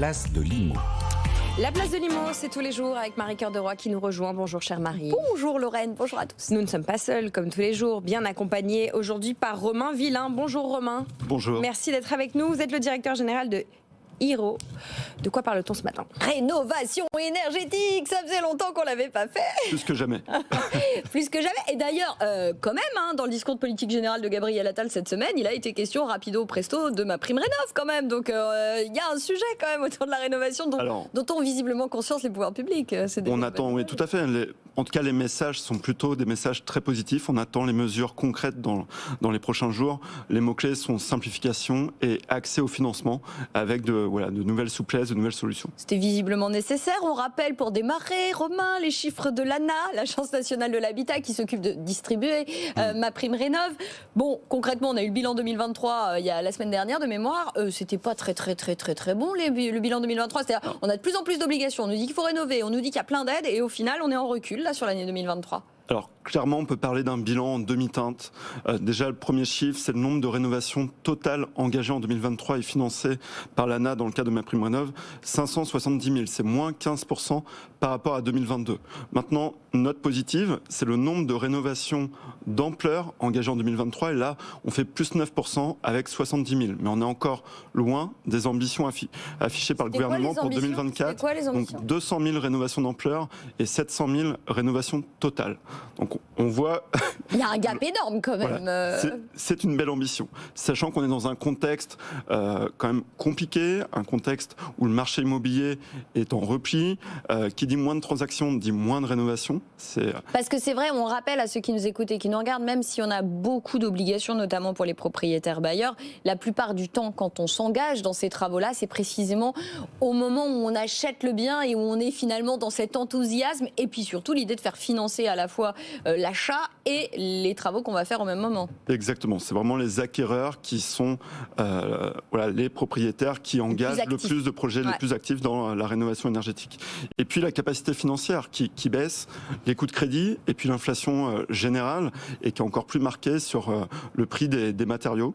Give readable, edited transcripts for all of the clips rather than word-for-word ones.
Place de Limo. La place de Limo, c'est tous les jours avec Marie-Cœur de Roy qui nous rejoint. Bonjour chère Marie. Bonjour Lorraine, bonjour à tous. Nous ne sommes pas seuls comme tous les jours, bien accompagnés aujourd'hui par Romain Villain. Bonjour Romain. Bonjour. Merci d'être avec nous. Vous êtes le directeur général de Hero. De quoi parle-t-on ce matin? Rénovation énergétique, ça faisait longtemps qu'on l'avait pas fait. Plus que jamais. Plus que jamais. Et d'ailleurs, quand même, dans le discours de politique générale de Gabriel Attal cette semaine, il a été question rapido presto de MaPrimeRénov' quand même. Donc il y a un sujet quand même autour de la rénovation dont ont visiblement conscience les pouvoirs publics. On attend, oui, tout à fait. En tout cas, les messages sont plutôt des messages très positifs. On attend les mesures concrètes dans les prochains jours. Les mots-clés sont simplification et accès au financement avec de nouvelles souplesses, de nouvelles solutions. C'était visiblement nécessaire. On rappelle pour démarrer, Romain, les chiffres de l'ANA, l'Agence nationale de l'habitat, qui s'occupe de distribuer MaPrimeRénov'. Bon, concrètement, on a eu le bilan 2023 il y a la semaine dernière de mémoire. C'était pas très bon le bilan 2023. C'est-à-dire, on a de plus en plus d'obligations. On nous dit qu'il faut rénover, on nous dit qu'il y a plein d'aides et au final, on est en recul là sur l'année 2023. Alors, clairement, on peut parler d'un bilan en demi-teinte. Déjà, le premier chiffre, c'est le nombre de rénovations totales engagées en 2023 et financées par l'ANA dans le cas de MaPrimeRénov', 570 000. C'est moins 15% par rapport à 2022. Maintenant, note positive, c'est le nombre de rénovations d'ampleur engagées en 2023. Et là, on fait plus 9% avec 70 000. Mais on est encore loin des ambitions affichées par le gouvernement pour 2024. Quoi, les ambitions ? Donc 200 000 rénovations d'ampleur et 700 000 rénovations totales. Donc on voit... Il y a un gap énorme quand même. Voilà. C'est une belle ambition, sachant qu'on est dans un contexte quand même compliqué, un contexte où le marché immobilier est en repli, qui dit moins de transactions, dit moins de rénovations. Parce que c'est vrai, on rappelle à ceux qui nous écoutent et qui nous regardent, même si on a beaucoup d'obligations, notamment pour les propriétaires bailleurs, la plupart du temps, quand on s'engage dans ces travaux-là, c'est précisément au moment où on achète le bien et où on est finalement dans cet enthousiasme, et puis surtout l'idée de faire financer à la fois l'achat et les travaux qu'on va faire au même moment. Exactement, c'est vraiment les acquéreurs qui sont les propriétaires qui engagent le plus de projets, les plus actifs dans la rénovation énergétique. Et puis la capacité financière qui baisse, les coûts de crédit et puis l'inflation générale et qui est encore plus marquée sur le prix des matériaux.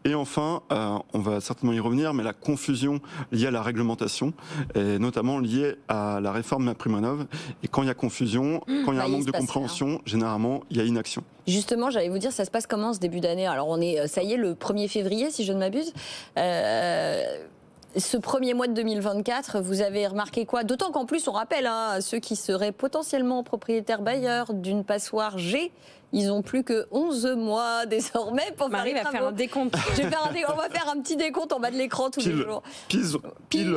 Et enfin, on va certainement y revenir, mais la confusion liée à la réglementation et notamment liée à la réforme MaPrimeRénov'. Et quand il y a confusion, quand il y a un manque de compréhension, généralement, il y a inaction. Justement, j'allais vous dire, ça se passe comment ce début d'année? Alors on est, ça y est, le 1er février, si je ne m'abuse. Ce premier mois de 2024, vous avez remarqué quoi? D'autant qu'en plus, on rappelle, ceux qui seraient potentiellement propriétaires bailleurs d'une passoire G, ils ont plus que 11 mois désormais pour Marie faire les va faire un décompte. On va faire un petit décompte en bas de l'écran tous les jours. Pile,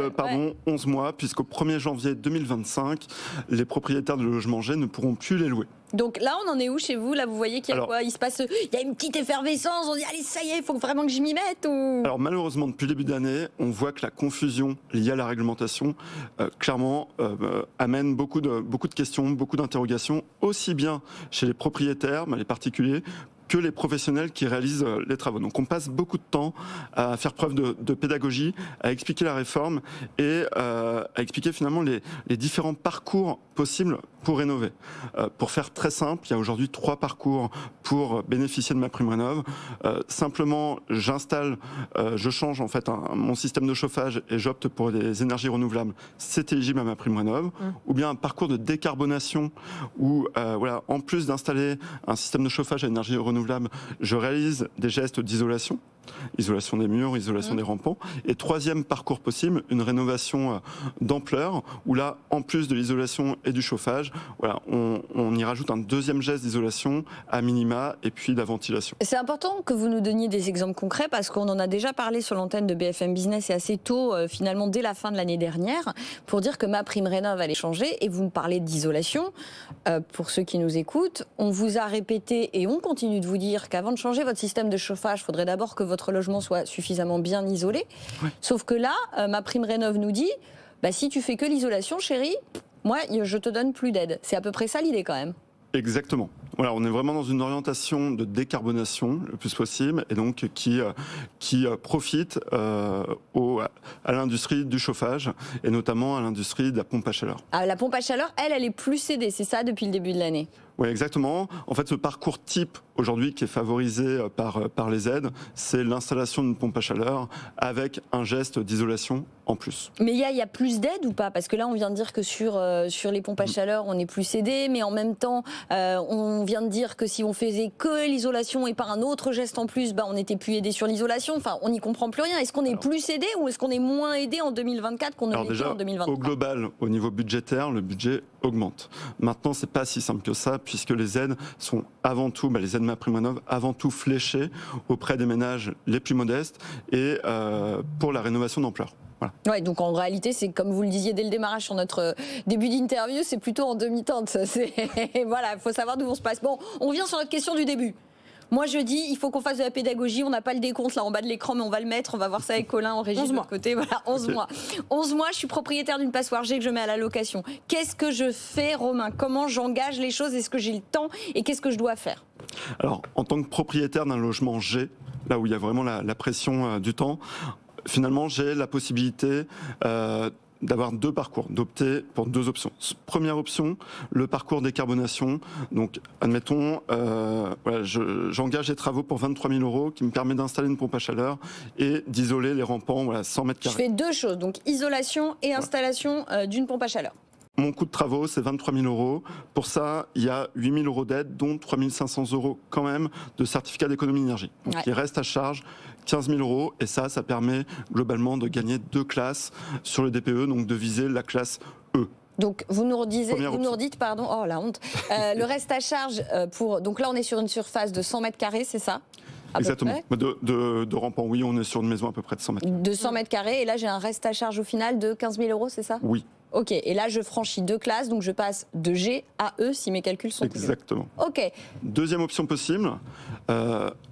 11 mois, puisqu'au 1er janvier 2025, les propriétaires de logements G ne pourront plus les louer. Donc là, on en est où chez vous? Là, vous voyez qu'il y a quoi? Il se passe, il y a une petite effervescence. On dit allez, ça y est, il faut vraiment que je m'y mette ou... Alors malheureusement, depuis le début d'année, on voit que la confusion liée à la réglementation, clairement, amène beaucoup de questions, beaucoup d'interrogations, aussi bien chez les propriétaires, les particuliers, que les professionnels qui réalisent les travaux. Donc on passe beaucoup de temps à faire preuve de pédagogie, à expliquer la réforme et à expliquer finalement les différents parcours possibles pour rénover. Pour faire très simple, il y a aujourd'hui 3 parcours pour bénéficier de MaPrimeRénov'. Simplement, je change en fait mon système de chauffage et j'opte pour des énergies renouvelables. C'est éligible à MaPrimeRénov'. Ou bien un parcours de décarbonation où, en plus d'installer un système de chauffage à énergie renouvelable, je réalise des gestes d'isolation, isolation des murs, isolation des rampants. Et 3e parcours possible, une rénovation d'ampleur, où là, en plus de l'isolation et du chauffage, on y rajoute un 2e geste d'isolation à minima et puis de la ventilation. C'est important que vous nous donniez des exemples concrets parce qu'on en a déjà parlé sur l'antenne de BFM Business et assez tôt, finalement dès la fin de l'année dernière, pour dire que MaPrimeRénov' allait changer. Et vous me parlez d'isolation. Pour ceux qui nous écoutent, on vous a répété et on continue de vous dire qu'avant de changer votre système de chauffage, il faudrait d'abord que votre logement soit suffisamment bien isolé. Oui. Sauf que là, MaPrimeRénov' nous dit, si tu fais que l'isolation, chérie, moi, je te donne plus d'aide. C'est à peu près ça l'idée quand même. Exactement. Voilà, on est vraiment dans une orientation de décarbonation le plus possible et donc qui profite à l'industrie du chauffage et notamment à l'industrie de la pompe à chaleur. La pompe à chaleur, elle est plus cédée, c'est ça depuis le début de l'année? Oui, exactement. En fait, ce parcours type aujourd'hui qui est favorisé par les aides, c'est l'installation d'une pompe à chaleur avec un geste d'isolation en plus. Mais il y a plus d'aides ou pas? Parce que là, on vient de dire que sur les pompes à chaleur, on est plus aidé, mais en même temps, on vient de dire que si on faisait que l'isolation et pas un autre geste en plus, on n'était plus aidé sur l'isolation. Enfin, on n'y comprend plus rien. Est-ce qu'on est plus aidé ou est-ce qu'on est moins aidé en 2024 qu'on ne l'était en 2023? Au global, au niveau budgétaire, le budget augmente. Maintenant, c'est pas si simple que ça, puisque les aides sont avant tout, les aides MaPrimeRénov', avant tout fléchées auprès des ménages les plus modestes et pour la rénovation d'ampleur. Voilà. Ouais, donc en réalité, c'est comme vous le disiez dès le démarrage sur notre début d'interview, c'est plutôt en demi-teinte. Voilà, il faut savoir d'où on se passe. Bon, on vient sur notre question du début. Moi, je dis, il faut qu'on fasse de la pédagogie. On n'a pas le décompte là en bas de l'écran, mais on va le mettre. On va voir ça avec Colin en régie de l'autre côté. Voilà, 11 mois. 11 mois, je suis propriétaire d'une passoire G que je mets à la location. Qu'est-ce que je fais, Romain? Comment j'engage les choses? Est-ce que j'ai le temps? Et qu'est-ce que je dois faire? Alors, en tant que propriétaire d'un logement G, là où il y a vraiment la pression du temps, finalement, j'ai la possibilité d'avoir deux parcours, d'opter pour deux options. Première option, le parcours décarbonation. Donc, admettons, j'engage des travaux pour 23 000 € qui me permet d'installer une pompe à chaleur et d'isoler les rampants 100 mètres carrés. Je fais deux choses, donc isolation et installation d'une pompe à chaleur. Mon coût de travaux, c'est 23 000 €. Pour ça, il y a 8 000 € d'aide, dont 3 500 € quand même de certificat d'économie d'énergie. Donc, il reste à charge 15 000 € et ça permet globalement de gagner 2 classes sur le DPE, donc de viser la classe E. Donc vous nous redites, pardon, oh la honte, le reste à charge donc là on est sur une surface de 100 mètres carrés, c'est ça? Exactement. De rampant, oui, on est sur une maison à peu près de 100 mètres. De 100 mètres carrés, et là j'ai un reste à charge au final de 15 000 €, c'est ça? Oui. Ok, et là je franchis 2 classes, donc je passe de G à E si mes calculs sont exactement. Ok. Deuxième option possible,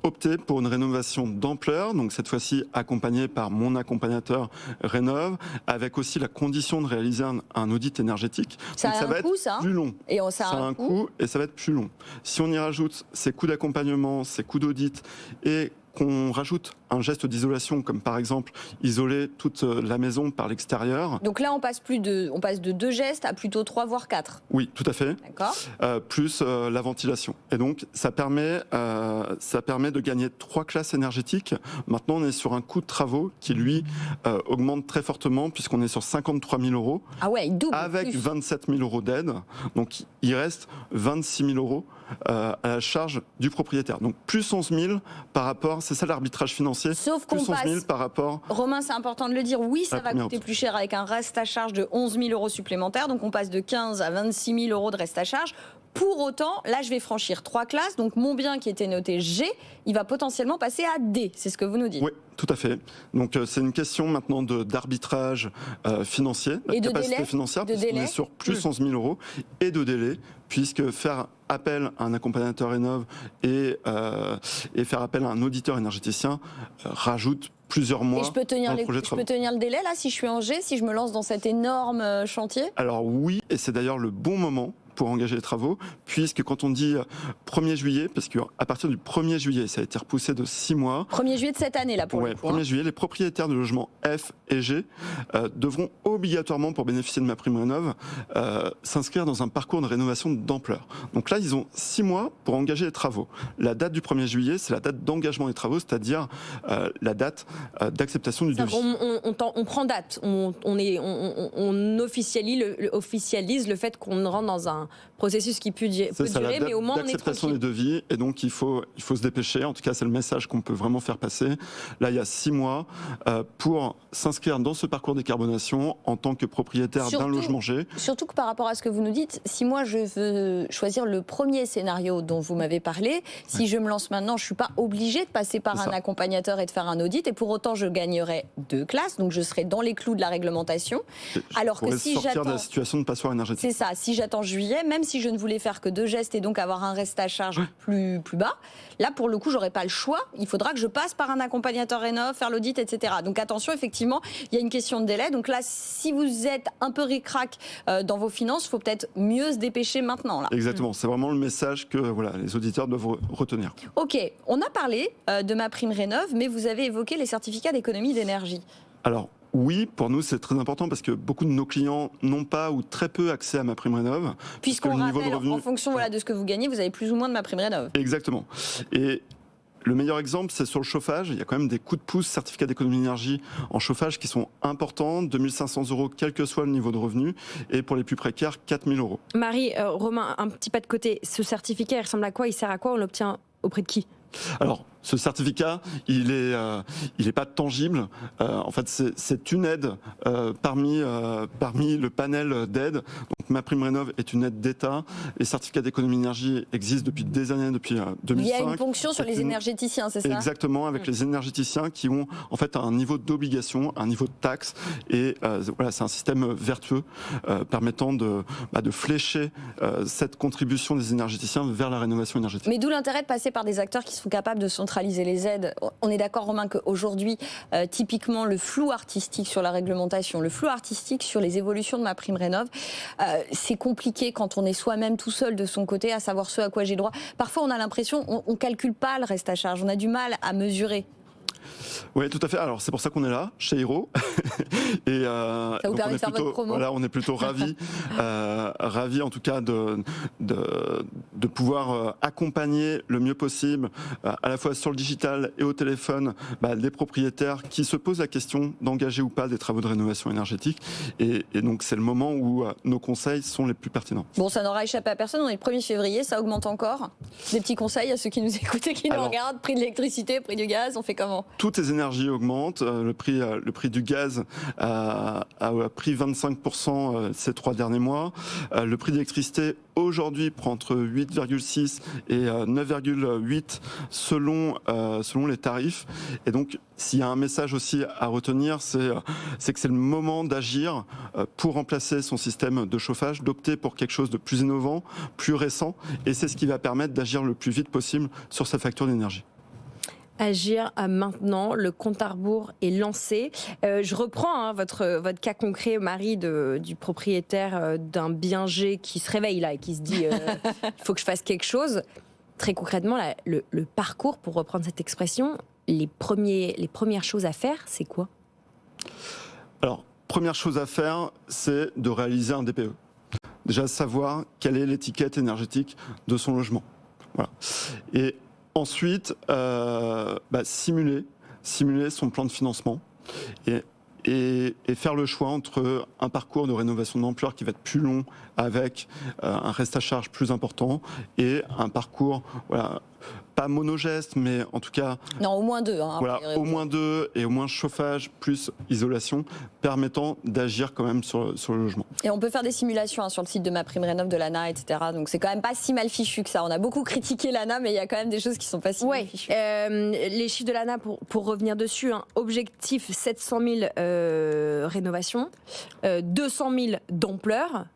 opter pour une rénovation d'ampleur, donc cette fois-ci accompagnée par mon accompagnateur Rénov', avec aussi la condition de réaliser un audit énergétique. Ça donc, a un coût, ça? Plus long. Et ça a un coût et ça va être plus long. Si on y rajoute ces coûts d'accompagnement, ces coûts d'audit et qu'on rajoute un geste d'isolation, comme par exemple isoler toute la maison par l'extérieur. Donc là, on passe de 2 gestes à plutôt 3 voire 4. Oui, tout à fait. D'accord. Plus la ventilation. Et donc, ça permet de gagner 3 classes énergétiques. Maintenant, on est sur un coût de travaux qui, lui, augmente très fortement, puisqu'on est sur 53 000 €. Ah ouais, il double. Avec 27 000 € d'aide. Donc, il reste 26 000 € à la charge du propriétaire. Donc, plus 11 000 par rapport, c'est ça l'arbitrage financier. Sauf qu'on plus 11 000 passe, par rapport. Romain, c'est important de le dire, oui, ça va coûter plus cher avec un reste à charge de 11 000 € supplémentaires. Donc, on passe de 15 à 26 000 € de reste à charge. Pour autant, là, je vais franchir 3 classes. Donc, mon bien qui était noté G, il va potentiellement passer à D. C'est ce que vous nous dites. Oui, tout à fait. Donc, c'est une question maintenant d'arbitrage financier, et de capacité délai, financière, puisqu'on est sur plus 11 000 €, et de délai, puisque faire appel à un accompagnateur Rénov' et faire appel à un auditeur énergéticien rajoute plusieurs mois. Et je peux tenir le délai là si je suis en G, si je me lance dans cet énorme chantier? Alors oui, et c'est d'ailleurs le bon moment pour engager les travaux, puisque quand on dit 1er juillet, parce qu'à partir du 1er juillet, ça a été repoussé de 6 mois. 1er juillet de cette année, là, pour le coup. 1er juillet, les propriétaires de logements F et G devront obligatoirement, pour bénéficier de MaPrimeRénov', s'inscrire dans un parcours de rénovation d'ampleur. Donc là, ils ont 6 mois pour engager les travaux. La date du 1er juillet, c'est la date d'engagement des travaux, c'est-à-dire la date d'acceptation du devis. On prend date, on officialise le fait qu'on rentre dans un processus qui peut durer, mais au moins on est d'acceptation tranquille. des devis, et donc il faut se dépêcher. En tout cas, c'est le message qu'on peut vraiment faire passer. Là, il y a 6 mois pour s'inscrire dans ce parcours décarbonation en tant que propriétaire d'un logement G. Surtout que par rapport à ce que vous nous dites, si moi je veux choisir le premier scénario dont vous m'avez parlé, si je me lance maintenant, je ne suis pas obligée de passer par un accompagnateur et de faire un audit, et pour autant je gagnerai 2 classes, donc je serai dans les clous de la réglementation. Alors que si sortir j'attends de la situation de passoire énergétique. C'est ça, si j'attends juillet, même si je ne voulais faire que 2 gestes et donc avoir un reste à charge plus bas, là pour le coup j'aurais pas le choix, il faudra que je passe par un accompagnateur Rénov', faire l'audit, etc. Donc attention, effectivement, il y a une question de délai. Donc là, si vous êtes un peu ric-rac dans vos finances, il faut peut-être mieux se dépêcher maintenant. Là. Exactement, c'est vraiment le message que les auditeurs doivent retenir. Ok, on a parlé de MaPrimeRénov', mais vous avez évoqué les certificats d'économie d'énergie. Alors, Oui, pour nous, c'est très important parce que beaucoup de nos clients n'ont pas ou très peu accès à MaPrimeRénov'. Puisqu'on rappelle, en fonction de ce que vous gagnez, vous avez plus ou moins de MaPrimeRénov'. Exactement. Et le meilleur exemple, c'est sur le chauffage. Il y a quand même des coups de pouce certificats d'économie d'énergie en chauffage qui sont importants, 2 500 €, quel que soit le niveau de revenu, et pour les plus précaires, 4 000 €. Marie, Romain, un petit pas de côté. Ce certificat, il ressemble à quoi? Il sert à quoi? On l'obtient auprès de qui? Alors, ce certificat, il est pas tangible. En fait, c'est une aide parmi le panel d'aides. Donc, MaPrimeRénov' est une aide d'État. Les certificats d'économie d'énergie existent depuis des années, depuis 2005. Il y a une ponction sur les énergéticiens, c'est ça? Exactement, avec les énergéticiens qui ont en fait un niveau d'obligation, un niveau de taxe. Et voilà, c'est un système vertueux permettant de flécher cette contribution des énergéticiens vers la rénovation énergétique. Mais d'où l'intérêt de passer par des acteurs qui sont capables de centraliser les aides. On est d'accord, Romain, qu'aujourd'hui, typiquement, le flou artistique sur la réglementation, le flou artistique sur les évolutions de MaPrimeRénov', c'est compliqué quand on est soi-même tout seul de son côté à savoir ce à quoi j'ai droit. Parfois, on a l'impression on ne calcule pas le reste à charge, on a du mal à mesurer. Oui, tout à fait. Alors, c'est pour ça qu'on est là, chez Hiro. Et, ça vous permet de faire votre promo. Voilà, on est plutôt ravis, ravis en tout cas de pouvoir accompagner le mieux possible, à la fois sur le digital et au téléphone, des propriétaires qui se posent la question d'engager ou pas des travaux de rénovation énergétique. Et donc, c'est le moment où nos conseils sont les plus pertinents. Bon, ça n'aura échappé à personne. On est le 1er février, ça augmente encore. Des petits conseils à ceux qui nous écoutent et qui nous regardent. Prix de l'électricité, prix du gaz, on fait comment? Toutes les énergies augmentent. Le prix du gaz a pris 25% ces 3 derniers mois. Le prix de l'électricité aujourd'hui prend entre 8,6 et 9,8 selon les tarifs. Et donc, s'il y a un message aussi à retenir, c'est que c'est le moment d'agir pour remplacer son système de chauffage, d'opter pour quelque chose de plus innovant, plus récent. Et c'est ce qui va permettre d'agir le plus vite possible sur sa facture d'énergie. Agir maintenant, le compte à rebours est lancé. Je reprends votre cas concret, Marie, du propriétaire d'un bien G qui se réveille là et qui se dit il faut que je fasse quelque chose. Très concrètement, le parcours, pour reprendre cette expression, les premières choses à faire, c'est quoi? Alors, première chose à faire, c'est de réaliser un DPE. Déjà, savoir quelle est l'étiquette énergétique de son logement. Voilà. Et ensuite, simuler son plan de financement et faire le choix entre un parcours de rénovation d'ampleur qui va être plus long avec un reste à charge plus important et un parcours, pas monogeste, mais en tout cas... Non, au moins 2. Au moins 2 et au moins chauffage plus isolation, permettant d'agir quand même sur le logement. Et on peut faire des simulations sur le site de MaPrimeRénov', de l'ANA, etc. Donc c'est quand même pas si mal fichu que ça. On a beaucoup critiqué l'ANA, mais il y a quand même des choses qui sont pas si mal fichues. Les chiffres de l'ANA, pour revenir dessus, objectif 700 000 rénovations, 200 000 d'ampleur,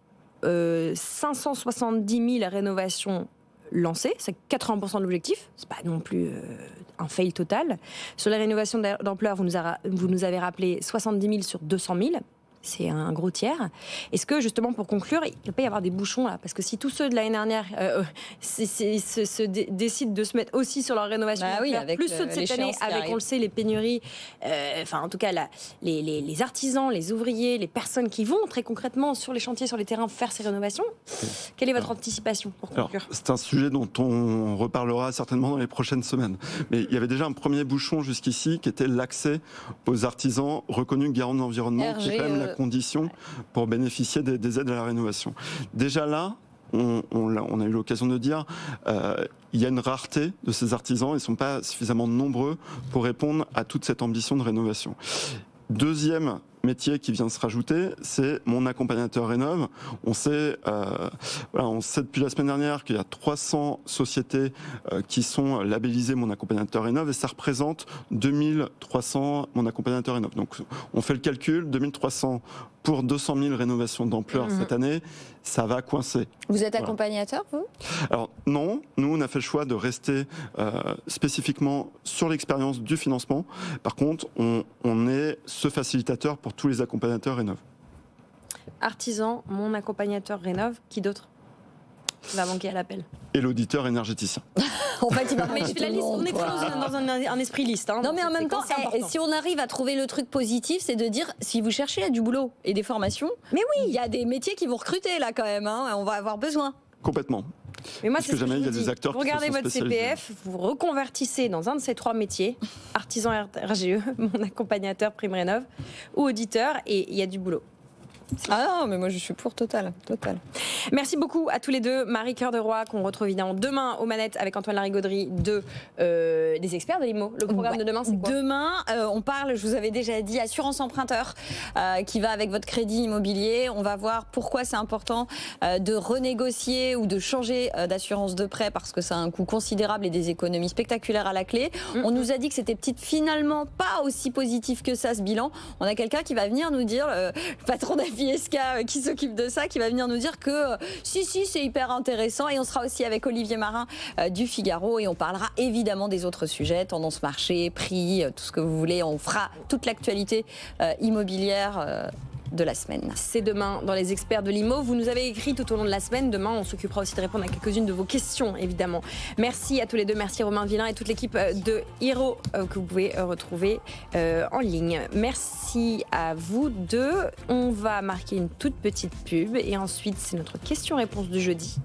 570 000 rénovations lancées, c'est 80% de l'objectif, c'est pas non plus un fail total. Sur les rénovations d'ampleur, vous nous avez rappelé 70 000 sur 200 000. C'est un gros tiers. Est-ce que, justement, pour conclure, il ne peut pas y avoir des bouchons là? Parce que si tous ceux de l'année dernière décident de se mettre aussi sur leur rénovation, plus ceux de cette année, avec, on le sait, les pénuries, en tout cas, les artisans, les ouvriers, les personnes qui vont très concrètement sur les chantiers, sur les terrains, faire ces rénovations, quelle est votre anticipation pour conclure? C'est un sujet dont on reparlera certainement dans les prochaines semaines. Mais il y avait déjà un premier bouchon jusqu'ici qui était l'accès aux artisans reconnus garants de l'environnement, qui est quand même la condition pour bénéficier des aides à la rénovation. Déjà là, on a eu l'occasion de dire, il y a une rareté de ces artisans, ils ne sont pas suffisamment nombreux pour répondre à toute cette ambition de rénovation. Deuxième métier qui vient se rajouter, c'est mon accompagnateur rénov'. On sait depuis la semaine dernière qu'il y a 300 sociétés qui sont labellisées mon accompagnateur rénov' et ça représente 2300 mon accompagnateur rénov'. Donc on fait le calcul, 2300 pour 200 000 rénovations d'ampleur cette année, ça va coincer. Vous êtes accompagnateur, vous? Alors non, nous on a fait le choix de rester spécifiquement sur l'expérience du financement. Par contre, on est ce facilitateur pour tous les accompagnateurs rénov'. Artisan, mon accompagnateur rénov', qui d'autre? va manquer à l'appel. Et l'auditeur énergéticien. En fait, il va Mais je fais la liste, on est très dans un esprit liste. Hein, non, mais en même temps, si on arrive à trouver le truc positif, c'est de dire, si vous cherchez du boulot et des formations, mais oui, il y a des métiers qui vont recruter là quand même, hein, on va avoir besoin. Complètement. Mais moi, parce que jamais il y a des acteurs vous qui regardez se sont votre CPF, vous reconvertissez dans un de ces 3 métiers, artisan RGE, mon accompagnateur Prime Rénov, ou auditeur, et il y a du boulot. Ah non, mais moi je suis pour total. Merci beaucoup à tous les deux. Marie Cœur de Roy, qu'on retrouve évidemment demain aux manettes avec Antoine Larigauderie des experts de l'IMO. Le programme de demain, c'est quoi ? Demain, on parle, je vous avais déjà dit, assurance emprunteur qui va avec votre crédit immobilier. On va voir pourquoi c'est important de renégocier ou de changer d'assurance de prêt parce que ça a un coût considérable et des économies spectaculaires à la clé. On nous a dit que c'était finalement pas aussi positif que ça, ce bilan. On a quelqu'un qui va venir nous dire, le patron d'AFISK qui s'occupe de ça, qui va venir nous dire que si, c'est hyper intéressant. Et on sera aussi avec Olivier Marin du Figaro et on parlera évidemment des autres sujets, tendance marché, prix, tout ce que vous voulez. On fera toute l'actualité immobilière de la semaine. C'est demain dans les experts de l'IMO. Vous nous avez écrit tout au long de la semaine. Demain, on s'occupera aussi de répondre à quelques-unes de vos questions, évidemment. Merci à tous les deux. Merci Romain Villain et toute l'équipe de Hero que vous pouvez retrouver en ligne. Merci à vous deux. On va marquer une toute petite pub et ensuite, c'est notre question-réponse du jeudi.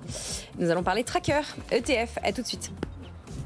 Nous allons parler tracker, ETF. À tout de suite.